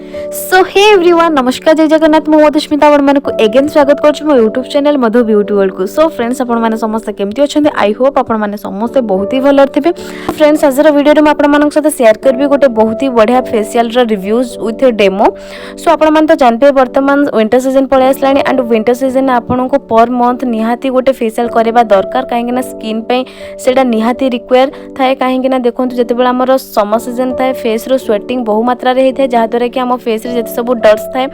सो hey everyone नमस्कार जय जगन्नाथ मु मधुस्मिता आपण मानक एगेन स्वागत करछु मो YouTube चैनल मधु ब्यूटी वर्ल्ड को। सो फ्रेंड्स आपण माने समस्त केमती अछंती आई होप आपण माने समस्त बहुत ही भलो थिबे। फ्रेंड्स आज रो वीडियो रे म आपण मानक साथ शेयर करबी गोटे बहुत ही बढ़िया फेशियल रो रिव्यूज विथ डेमो। सो आपण माने तो जानबे वर्तमान विंटर सीजन पळे आसलानी एंड विंटर सीजन आपण को पर मंथ निहाती गोटे फेशियल करबा दरकार काहेकि ना स्किन पे सेटा निहाती रिक्वायर थाए काहेकि ना देखंतु जते बेला हमर समर सीजन थाए फेस रो स्वेटिंग बहु मात्रा रे हेथे जहा द्वारा कि हम फेस रे जते सब डट्स थाए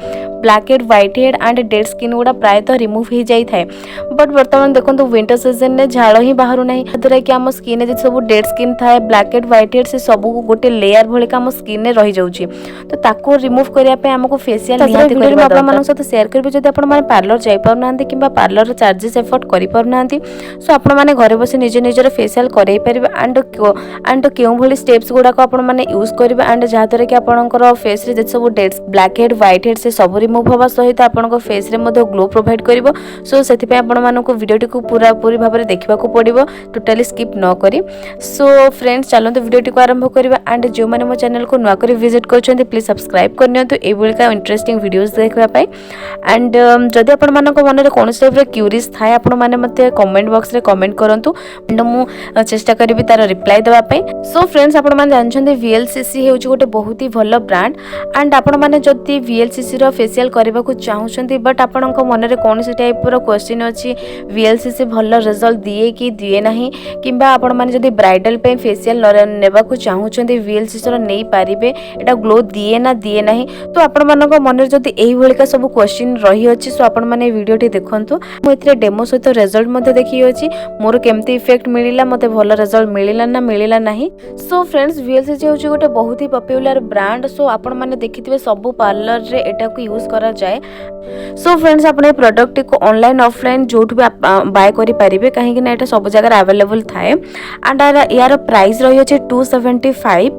black head white head and dead skin गुड़ा प्रायतः रिमूव हो जाई थाए। बट वर्तमान देखंतु विंटर सीजन ने झाड़ ही बाहरु नहीं द्वारा कि हम स्किन रे जते सब डेड स्किन थाए ब्लैक हेड व्हाइट हेड से सब गोटे लेयर भले का हम स्किन ने रही जाउची तो ताको रिमूव करिया पे हमको फेशियल निहाती करबा आपण मानक साथ शेयर करबे जदि आपण माने पार्लर जाई पार नांती किबा पार्लर चार्जेस एफर्ट करि पार नांती सो आपण माने घरे बसे निजे निजर फेशियल करई परिबे एंड केउ भली स्टेप्स गुडा को आपण माने यूज करबे एंड जहा द्वारा कि आपनकर फेस रे जते सब dead black head whitehead से सब रिमूव होबा सहित आपनको फेस रे मध्ये ग्लो प्रोवाइड करिवो। सो सेति पे आपण मानको वीडियोटी को पूरा पूरी भाबरे देखिबा को पड़िबो टोटली स्किप न करी। सो फ्रेंड्स चलंतु वीडियोटी को आरंभ करबा एंड जो माने मो चैनल को नुआ करी विजिट करछन्ती प्लीज सब्सक्राइब करनियंतु ए बळी का इंटरेस्टिंग वीडियोस देखबा पई एंड जदि आपण मानको मन रे कोनस टाइप रे क्यूरीज थाए आपण माने मते कमेंट बॉक्स रे कमेंट करंतु एंड मु चेष्टा करबी तार रिप्लाई देबा पई। सो फ्रेंड्स आपण माने जानछन्ती VLCC हेउची गोटे बहुत ही भलो ब्रांड एंड आपण माने जदि VLCC रो फेशियल करबा को चाहुछन्ती बट आपणको मन रे कोनसी टाइप रो क्वेश्चन अछि VLCC भलो रिजल्ट दिए कि दिए नाही किबा आपण माने जदि ब्राइडल पे फेशियल नेबा को चाहुछन्ती VLCC रो नै पारिबे एटा ग्लो दिए ना दिए नाही तो आपण मानको मन रे जदि एही भली का सब क्वेश्चन रही अछि सो आपण माने वीडियो टी देखंतु मु एथरे डेमो सहित रिजल्ट मध्ये देखि अछि मोर केमती इफेक्ट मिलिला मते भलो रिजल्ट मिलिला नाही। सो फ्रेंड्स VLCC होची गोटे बहुत ही पॉपुलर ब्रांड सो आपण माने देखिथिबे सब पार्लर रे एटा को यूज करा जाय। सो फ्रेंड्स अपने प्रोडक्ट को ऑनलाइन ऑफलाइन जोठ भी बाय करि परिबे काहे कि ना एटा सब जगह अवेलेबल थाए एंड यार प्राइस रही अछि 275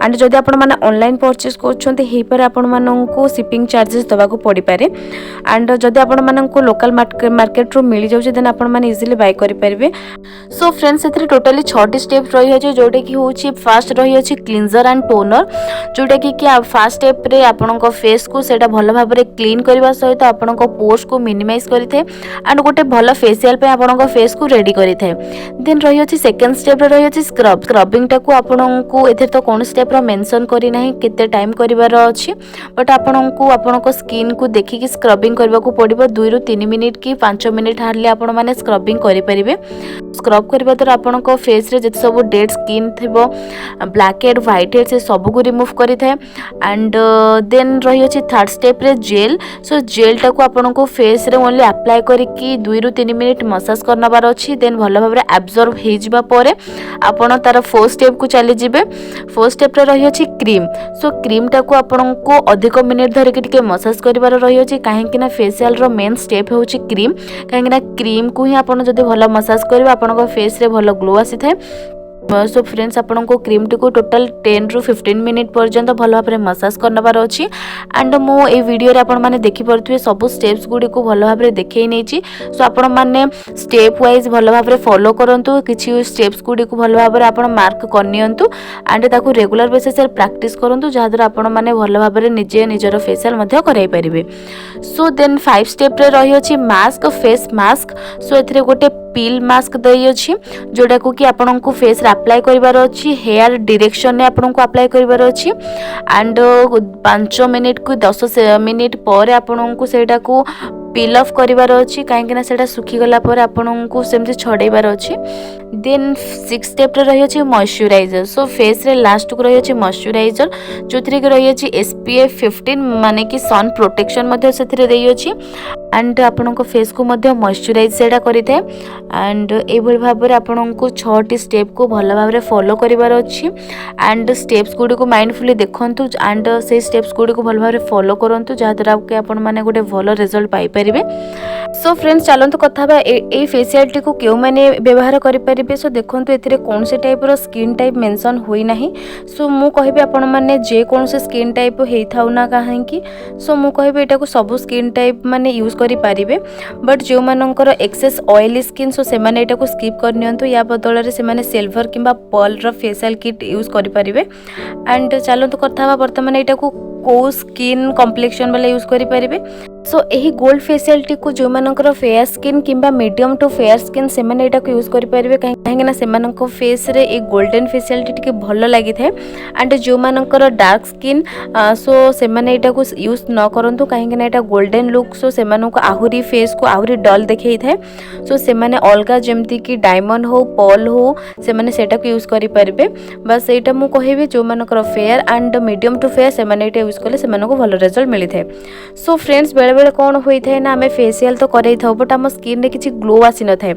एंड जदि आपण माने ऑनलाइन परचेस करछन्ते हे पर आपण माननकु शिपिंग चार्जेस दबा को पड़ी पारे एंड जदि आपण माननकु लोकल मार्केट रो मिली जाउछ देन आपण माने इजीली बाय करि परिबे। सो फ्रेंड्स एथरे टोटली 6 स्टेप रही अछि जोटे कि होछि फर्स्ट रही अछि क्लींजर एंड टोनर जोटे कि फर्स्ट स्टेप रे आपनको फेस को सेटा भलो भाबरे क्लीन करबा सहित आपनको पोर्स को मिनिमाइज करिथे एंड गोटे भलो फेशियल पे आपनको फेस को रेडी करिथे। देन रही अछि सेकंड स्टेप रे रही अछि स्क्रबिंग टा को आपनको एथे तो कोन स्टेप रो मेंशन करी नाही केते टाइम करिवार अछि बट आपनको स्किन को देखि कि स्क्रबिंग करबा को पड़िबो 2 ରୁ 3 मिनिट की 5 मिनिट हार्डली आपण माने स्क्रबिंग करि परिबे। स्क्रब करबा द्वारा आपनको फेस रे जते सब डेड स्किन थिबो ब्लैक हेड व्हाइट हेड से सब को रिमूव करिथे एंड देन रही अछि थर्ड स्टेप रे जेल। सो जेल टा को आपनको फेस रे ओनली अप्लाई करिकी 2 ରୁ 3 मिनिट मसाज करनबार अछि देन भलो भाबरे एब्जॉर्ब हे जिबा परे आपण तार फोर्थ स्टेप को चली जिबे। फोर्थ स्टेप रे रही अछि क्रीम। सो क्रीम टा को आपनको अधिक मिनिट धरि के टिके मसाज करिवार रही अछि काहे कि ना फेशियल रो मेन स्टेप होछि क्रीम काहे कि ना क्रीम को ही आपण जदि भलो मसाज करबा आपनको फेस रे भलो ग्लो आसी थाए। सो फ्रेंड्स आपनको क्रीम टी को टोटल 10 ରୁ 15 मिनिट पर्यंत भलो भाबरे मसाज करनबार अछि एंड मो ए वीडियो रे आपण माने देखि परथुए सब स्टेप्स गुडी को भलो भाबरे देखै नै छी। सो आपण माने स्टेप वाइज भलो भाबरे फॉलो करंतु किछि स्टेप्स गुडी को भलो भाबरे आपण मार्क करनियंतु एंड ताको रेगुलर बेसिस रे प्रैक्टिस करंतु जहा द्वारा आपण माने भलो भाबरे निजे निजर फेशियल मध्ये कराई परिबे। सो देन 5 स्टेप रे रही अछि मास्क फेस मास्क। सो एथरे गोटे पील मास्क दई अछि जोडा को कि आपण को फेस रे अप्लाई करिवार अछि हेयर डायरेक्शन ने आपण को अप्लाई करिवार अछि एंड 5 मिनिट को 10 मिनिट पर आपण को सेटा को पील ऑफ करिवार अछि काहे कि ना सेटा सुखी गला पर आपण को सेमति छडेबार अछि। देन 6 स्टेप रे रही अछि मॉइस्चराइजर। सो फेस रे लास्ट को रही अछि मॉइस्चराइजर जोथरे के रही अछि SPF 15 माने कि सन प्रोटेक्शन मध्ये सेथरे देई अछि एंड आपण को फेस को मध्ये मॉइस्चराइज सेटा करिथे एंड ए भली भाबरे आपण को 6टी स्टेप को भलो भाबरे फॉलो करिवार अछि एंड स्टेप्स गुडी को माइंडफुली देखंतु एंड से स्टेप्स गुडी को भलो भाबरे फॉलो करंतु जहा द्वारा के आपण माने गोटे भलो रिजल्ट पाई पारिबे। सो फ्रेंड्स चलतु कथा ए फेशियल टी को क्यों मैंने व्यवहार करें। सो देखो ए कौन से टाइप रो स्किन टाइप मेंशन होई नाही। सो मु कहबी आपण माने जे कौन से स्किन टाइप हेई थाउ ना काहेकि सो मु कहबी एटा को सब स्किन टाइप माने यूज करि पारिबे। बट जो मानकर एक्सेस ऑयली स्किन सो से माने एटा को स्किप कर नियंतु या बदल रे से माने सिल्वर किंबा पर्ल रो फेशियल किट यूज करि पारिबे। एंड चलतु कथा वर्तमान एटा को स्किन कॉम्प्लेक्शन वाला यूज करि पारिबे। सो यही गोल्ड फेशियल टी को जो मानकर फेयर स्किन किंबा मीडियम टू फेयर स्किन से माने एटा को यूज करि पारिबे कहीं ना से मानको फेस रे एक गोल्डन फेशियल टी के भलो लागि थाए। एंड जो मानकर डार्क स्किन सो से माने एटा को यूज न करंतु कहीं ना एटा गोल्डन लुक सो से मानको आहुरी फेस को आहुरी डल देखै थाए। सो से माने अलगा जेमती कि डायमंड हो पर्ल हो से माने सेटा को यूज करि पारिबे। बस एटा मु कहिबे जो मानकर fair and medium to fair से माने एटा यूज करले से मानको भलो रिजल्ट मिली थाए। सो फ्रेंड्स बेले बेले कौन होता है ना आम फेशियल तो करे था बट आम स्किन रे किसी ग्लो आसी न थाए।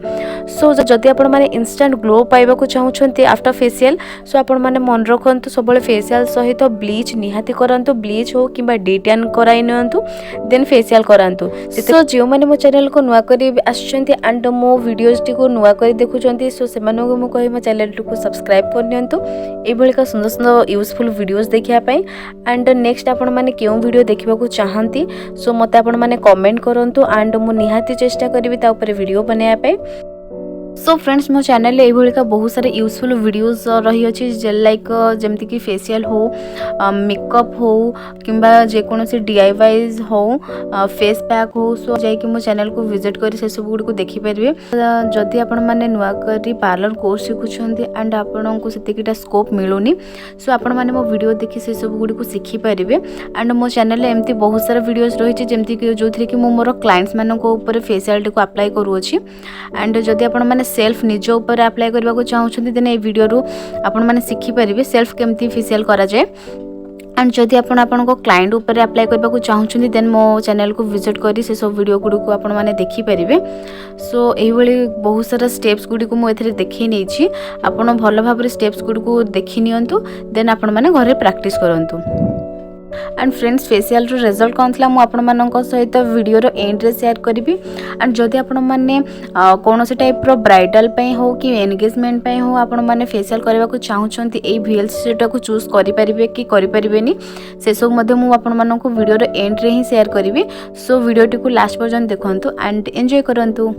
सो जदि आपण माने इंस्टेंट ग्लो पाइबा को चाहूछंती आफ्टर फेशियल सो आपण माने मन रखंतु सबले फेशियल सहित ब्लीच निहाती करंतु ब्लीच हो किंबा डिटैन कराई नियंतु देन फेशियल करंतु। सो जो माने मो चैनल को नुआ करी आछंती एंड मो वीडियोस टी को नुआ करी देखुछंती सो से माने मो कहि मो चैनल को सब्सक्राइब कर नियंतु ए भली का सुंदर सुंदर यूजफुल वीडियोस देखिया पई। एंड नेक्स्ट आपण माने केउ वीडियो देखिबा को चाहंती सो मते आपण माने कमेंट करंतु एंड मु निहाती चेष्टा करिवि ता ऊपर वीडियो बनाया पे। सो फ्रेंड्स मो चैनल ले एभली का बहुत सारे यूजफुल वीडियोस रही अछि लाइक जेमति कि फेशियल हो मेकअप हो किंबा जे कोनोसी डीआईवाईज हो फेस पैक हो सो जाय कि मो चैनल को विजिट करी से सब गुडी को देखि परिबे। जदि आपण माने नुआ करी पार्लर कोर्स सिखुछंती एंड आपण को सेतिकिटा स्कोप मिलुनी सो आपण माने मो वीडियो देखि से सब गुडी को सिखि परिबे। एंड मो चैनल ले एमती बहुत सारा वीडियोस रही छि जेमति कि जोथरे कि मो मोर क्लाइंट्स मानन को ऊपर फेशियल को अप्लाई करू अछि। एंड जदि आपण माने सेल्फ निज ऊपर अप्लाई करबा को चाहउछंती देन ए वीडियो रु आपण माने सिखि परिबे सेल्फ केमती फेशियल करा जाय। एंड जदि आपण को क्लाइंट ऊपर अप्लाई करबा को चाहउछंती देन मो चैनल को विजिट करी से सब वीडियो गुडी को आपण माने देखि परिबे। सो एही भली बहुत सारा स्टेप्स गुडी को मो एथरे देखि नै छी आपण भलो भाबरे स्टेप्स गुडी को देखि नियंतु देन आपण माने घरे प्रैक्टिस करंतु। एंड फ्रेंड्स फेशियल रो रिजल्ट कौन थला मु आपण मानन को सहित वीडियो रो एंड रे शेयर करिवि। एंड जदि आपण माने कोनोसी टाइप रो ब्राइडल पई हो कि एंगेजमेंट पई हो आपण माने फेशियल करबा को चाहउछंती ए VLC सेटा को चूज करि परिबे कि करि परिबेनी से सब मध्ये मु आपण मानन को वीडियो रो एंड रे ही शेयर करिवि। सो वीडियो टी को लास्ट पर्यंत देखंतु एंड एन्जॉय करंतु।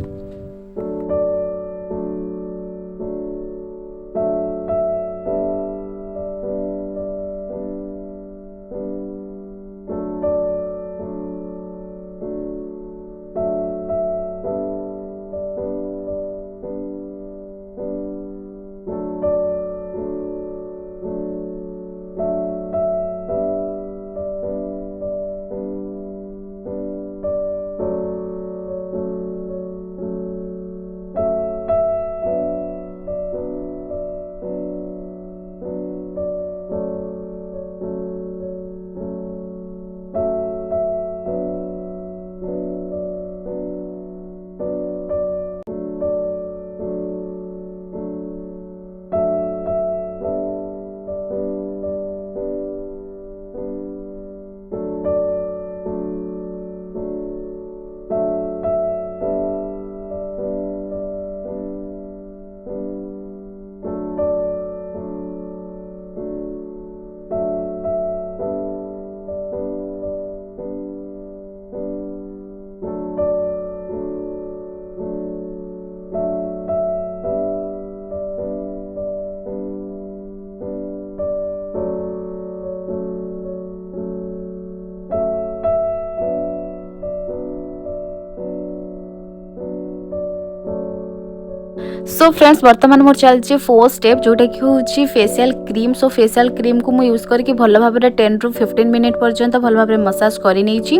सो फ्रेंड्स वर्तमान मोर चलछि 4 स्टेप जोटा कि होछि फेशियल क्रीम। सो फेशियल क्रीम को मु यूज करके भलो भाबरे 10 टू 15 मिनिट पर्यंत भलो भाबरे मसाज करि नै छी।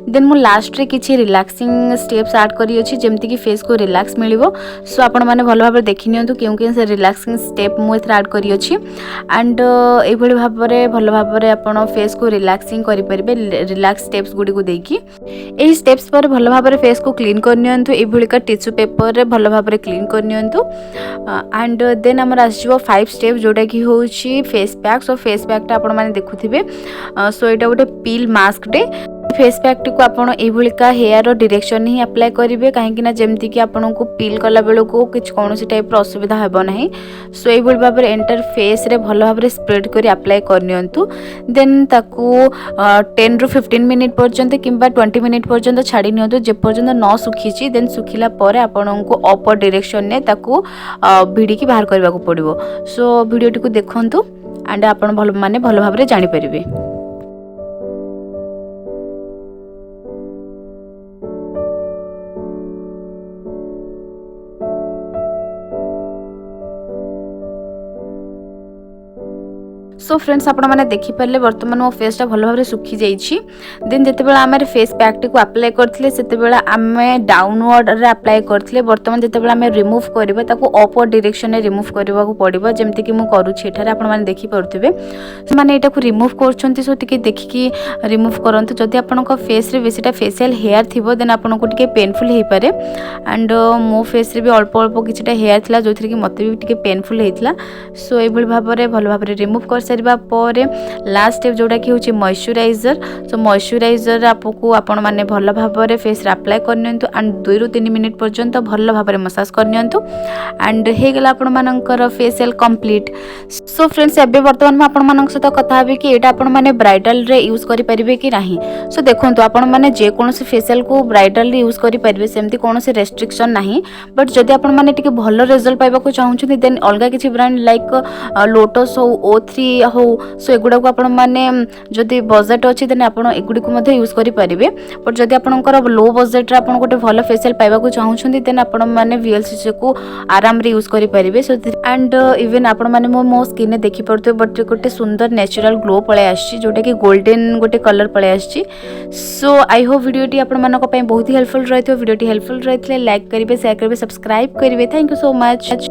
देन मु लास्ट रे किछि रिलैक्सिंग स्टेप्स ऐड करि अछि जेमति कि फेस को रिलैक्स मिलिबो। सो आपण माने भलो भाबरे देखि नियंतु क्योंकि से रिलैक्सिंग स्टेप मु एथरा ऐड करि अछि एंड ए भली भाबरे भलो भाबरे आपण फेस को रिलैक्सिंग करि परिबे रिलैक्स स्टेप्स गुडी को देकी। एही स्टेप्स पर भलो भाबरे फेस को क्लीन कर नियंतु ए भली का टिश्यू पेपर रे भलो भाबरे क्लीन कर नियंतु एंड देन हमर आसीबो 5 स्टेप जोटा कि होछि face pack. So face pack टा आपण माने देखुथिबे। सो एटा गोटे पील मास्क डे फेस पैक टी को आपण एभलिका हेयर डायरेक्शन ही अप्लाई करेंगे कहीं जमती कि आपन को पिल कला बेलू को किसी कौन टाइप असुविधा हेब ना। सो ये भाव में एंटर फेस रे भल भाव में स्प्रेड कर अप्लाई करनी देन ताकू 10 ରୁ 15 मिनिट पर्यंत कि 20 मिनिट पर्यंत छाड़ी नियंतु जेपर्यंत न सुखी देन सुखिला परे आपन को अपर डायरेक्शन ने ताकू भिड़िकी बाहर करने को पड़ो। सो वीडियो टी को देखंतु एंड आपन भल माने भल भाव में जानि परिबे। सो फ्रेंड्स आपण मैंने देखिपारे बर्तमान मो फेसटा भल भाव में सुखी जाइए। देन जिते आम फेस पैक टी को अप्लाई करते से आम डाउनवर्ड रे अप्लाई करते बर्तमान जिते आम रिमूव करवा अपर डायरेक्शन में रिमूव करने को पड़ो जमती कि मुझे आपने देखिपे मैंने यहाँ को रिमूव कर सो टे देखिकी रिमूव करूँ जदि आपण फेस रे बेसीटा फेसियल हेयर थी देन आपन को टे पेनफुल हो पारे एंड मो फेस रे भी अल्प अल्प किसी हेयर था जो थी कि मत भी टे पेनफुल होता। सो ये भाव में भल भाव में रिमूव कर सारिबा परे लास्ट स्टेप जोड़ा कि होची मॉइस्चराइजर। सो मॉइस्चराइजर आपको आपण माने भल भाव में फेस रे अप्लाई करनियंतु एंड 2 ରୁ 3 मिनिट पर्यंत भल भाव में मसाज करनियंतु एंड हे गेला आपण मानकर फेशियल कंप्लीट। सो फ्रेंड्स एबे वर्तमान में आपण मानक सहित कथा हेबे कि एटा आपण माने ब्राइडल रे यूज करि परिबे कि नाही। सो देखंतु आपण माने जे कोनोसी फेशियल को ब्राइडल रे यूज करि परिबे सेमति कोनोसी रेस्ट्रिक्शन नाही। बट जदि आपण माने टिके भल रिजल्ट पाइबा को चाहउछथि देन अलगा किछि ब्रांड लाइक लोटस हो O3 हो सो एगुड़ा को आपण माने जदि बजेट अच्छी देन आपण एगुड़ी को मध्य यूज करि परिबे। बट जदि आपनकर लो बजेट रे आपण गोटे भल फेशियल पाइबा को चाहउछथि देन आपण माने VLCC को आराम रे यूज करि परिबे। सो एंड इवन आपण माने मो स्किन ने देखि परथो बट गोटे सुंदर नेचुरल ग्लो पळे आछि जोटा कि गोल्डन गोटे कलर पळे आछि। सो आई होप वीडियो टी आपण मानक पय बहुत ही हेल्पफुल रहिथो। वीडियो टी हेल्पफुल रहितले लाइक करिवे शेयर करिवे सब्सक्राइब करिवे। Thank you so much.